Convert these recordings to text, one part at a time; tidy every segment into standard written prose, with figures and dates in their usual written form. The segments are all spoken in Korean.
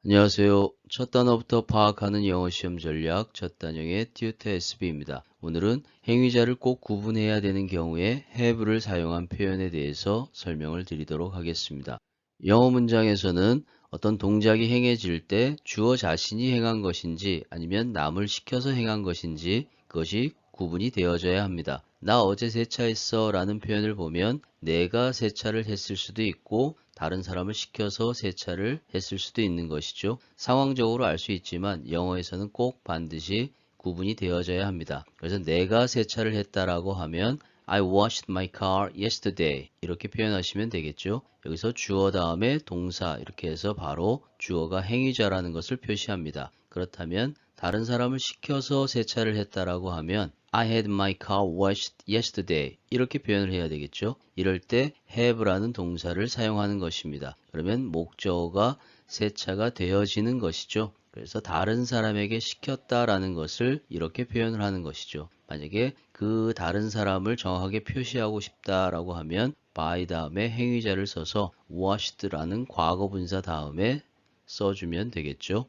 안녕하세요. 첫 단어부터 파악하는 영어 시험 전략 첫 단형의 튜터 SB입니다. 오늘은 행위자를 꼭 구분해야 되는 경우에 have를 사용한 표현에 대해서 설명을 드리도록 하겠습니다. 영어 문장에서는 어떤 동작이 행해질 때 주어 자신이 행한 것인지 아니면 남을 시켜서 행한 것인지 그것이 구분이 되어져야 합니다. 나 어제 세차했어 라는 표현을 보면 내가 세차를 했을 수도 있고 다른 사람을 시켜서 세차를 했을 수도 있는 것이죠. 상황적으로 알 수 있지만 영어에서는 꼭 반드시 구분이 되어져야 합니다. 그래서 내가 세차를 했다라고 하면 I washed my car yesterday 이렇게 표현하시면 되겠죠. 여기서 주어 다음에 동사 이렇게 해서 바로 주어가 행위자라는 것을 표시합니다. 그렇다면 다른 사람을 시켜서 세차를 했다라고 하면 I had my car washed yesterday 이렇게 표현을 해야 되겠죠. 이럴 때 have라는 동사를 사용하는 것입니다. 그러면 목적어가 세차가 되어지는 것이죠. 그래서 다른 사람에게 시켰다라는 것을 이렇게 표현을 하는 것이죠. 만약에 그 다른 사람을 정확하게 표시하고 싶다라고 하면 by 다음에 행위자를 써서 washed라는 과거분사 다음에 써주면 되겠죠.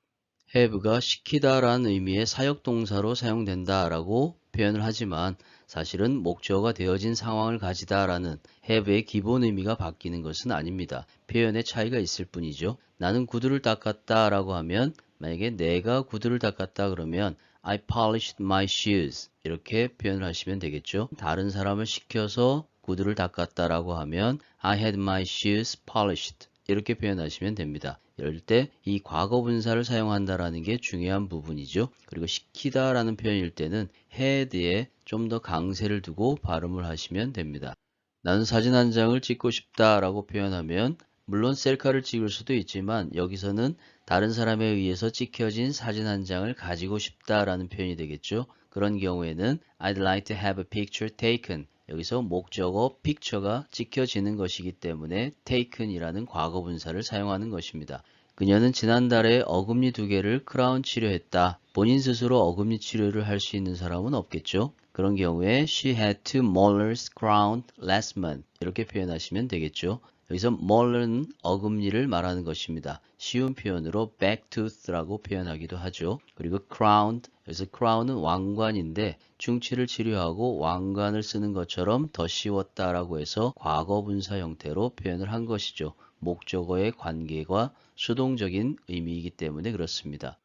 have가 시키다라는 의미의 사역동사로 사용된다라고 표현을 하지만 사실은 목적어가 되어진 상황을 가지다라는 have의 기본 의미가 바뀌는 것은 아닙니다. 표현의 차이가 있을 뿐이죠. 나는 구두를 닦았다라고 하면 만약에 내가 구두를 닦았다 그러면 I polished my shoes 이렇게 표현을 하시면 되겠죠. 다른 사람을 시켜서 구두를 닦았다라고 하면 I had my shoes polished 이렇게 표현하시면 됩니다. 이럴 때 이 과거 분사를 사용한다라는 게 중요한 부분이죠. 그리고 시키다라는 표현일 때는 had에 좀 더 강세를 두고 발음을 하시면 됩니다. 나는 사진 한 장을 찍고 싶다라고 표현하면 물론 셀카를 찍을 수도 있지만 여기서는 다른 사람에 의해서 찍혀진 사진 한 장을 가지고 싶다라는 표현이 되겠죠. 그런 경우에는 I'd like to have a picture taken 여기서 목적어 picture가 찍혀지는 것이기 때문에 taken이라는 과거 분사를 사용하는 것입니다. 그녀는 지난달에 어금니 2개를 크라운 치료했다. 본인 스스로 어금니 치료를 할 수 있는 사람은 없겠죠. 그런 경우에 she had two molars crowned last month 이렇게 표현하시면 되겠죠. 여기서 molar는 어금니를 말하는 것입니다. 쉬운 표현으로 back tooth라고 표현하기도 하죠. 그리고 crowned, 여기서 crown은 왕관인데 충치를 치료하고 왕관을 쓰는 것처럼 더 씌웠다라고 해서 과거 분사 형태로 표현을 한 것이죠. 목적어의 관계가 수동적인 의미이기 때문에 그렇습니다.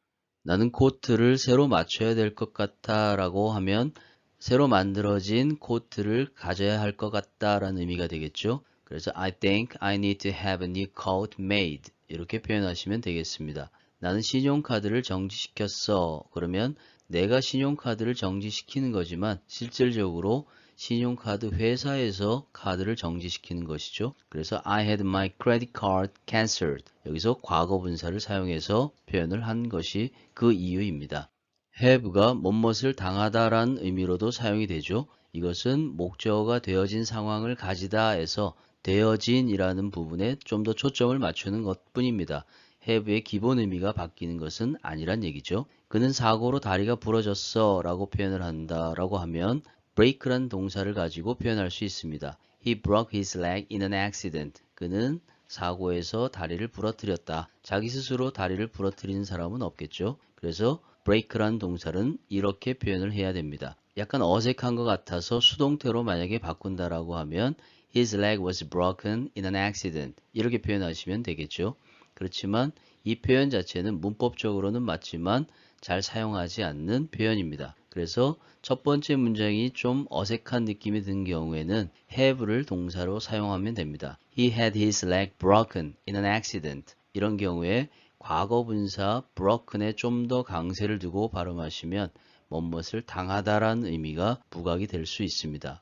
나는 코트를 새로 맞춰야 될 것 같아 라고 하면 새로 만들어진 코트를 가져야 할 것 같다라는 의미가 되겠죠. 그래서 I think I need to have a new coat made 이렇게 표현하시면 되겠습니다. 나는 신용카드를 정지시켰어. 그러면 내가 신용카드를 정지시키는 거지만 실질적으로 신용카드 회사에서 카드를 정지시키는 것이죠. 그래서 I had my credit card cancelled. 여기서 과거 분사를 사용해서 표현을 한 것이 그 이유입니다. have가 뭐뭇을 당하다라는 의미로도 사용이 되죠. 이것은 목적어가 되어진 상황을 가지다에서 되어진이라는 부분에 좀 더 초점을 맞추는 것뿐입니다. have의 기본 의미가 바뀌는 것은 아니란 얘기죠. 그는 사고로 다리가 부러졌어 라고 표현을 한다라고 하면 break란 동사를 가지고 표현할 수 있습니다. He broke his leg in an accident. 그는 사고에서 다리를 부러뜨렸다. 자기 스스로 다리를 부러뜨리는 사람은 없겠죠. 그래서 break란 동사는 이렇게 표현을 해야 됩니다. 약간 어색한 것 같아서 수동태로 만약에 바꾼다라고 하면 His leg was broken in an accident. 이렇게 표현하시면 되겠죠. 그렇지만 이 표현 자체는 문법적으로는 맞지만 잘 사용하지 않는 표현입니다. 그래서 첫 번째 문장이 좀 어색한 느낌이 든 경우에는 have를 동사로 사용하면 됩니다. He had his leg broken in an accident. 이런 경우에 과거 분사 broken에 좀 더 강세를 두고 발음하시면 뭐뭇을 당하다라는 의미가 부각이 될 수 있습니다.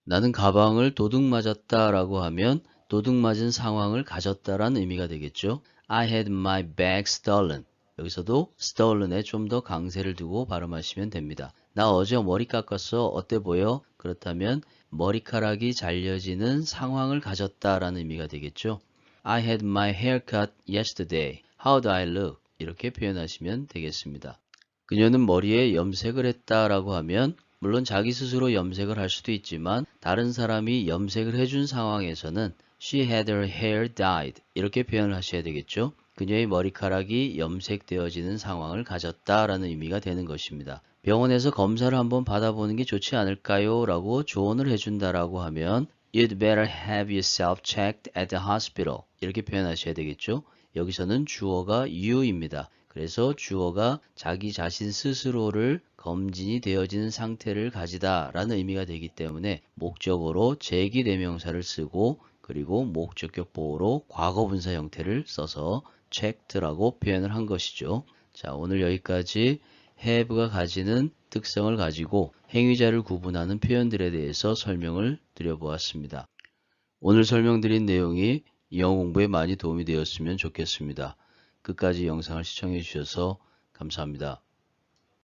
나는 가방을 도둑 맞았다 라고 하면 도둑 맞은 상황을 가졌다라는 의미가 되겠죠. I had my bag stolen. 여기서도 stolen에 좀 더 강세를 두고 발음하시면 됩니다. 나 어제 머리 깎았어. 어때 보여? 그렇다면 머리카락이 잘려지는 상황을 가졌다라는 의미가 되겠죠. I had my hair cut yesterday. How do I look? 이렇게 표현하시면 되겠습니다. 그녀는 머리에 염색을 했다라고 하면 물론 자기 스스로 염색을 할 수도 있지만 다른 사람이 염색을 해준 상황에서는 She had her hair dyed 이렇게 표현을 하셔야 되겠죠. 그녀의 머리카락이 염색되어지는 상황을 가졌다라는 의미가 되는 것입니다. 병원에서 검사를 한번 받아보는 게 좋지 않을까요? 라고 조언을 해준다라고 하면 You'd better have yourself checked at the hospital. 이렇게 표현하셔야 되겠죠? 여기서는 주어가 you입니다. 그래서 주어가 자기 자신 스스로를 검진이 되어지는 상태를 가지다 라는 의미가 되기 때문에 목적어로 제기대명사를 쓰고 그리고 목적격 보호로 과거분사 형태를 써서 checked라고 표현을 한 것이죠. 자, 오늘 여기까지 have가 가지는 특성을 가지고 행위자를 구분하는 표현들에 대해서 설명을 드려보았습니다. 오늘 설명드린 내용이 영어 공부에 많이 도움이 되었으면 좋겠습니다. 끝까지 영상을 시청해 주셔서 감사합니다.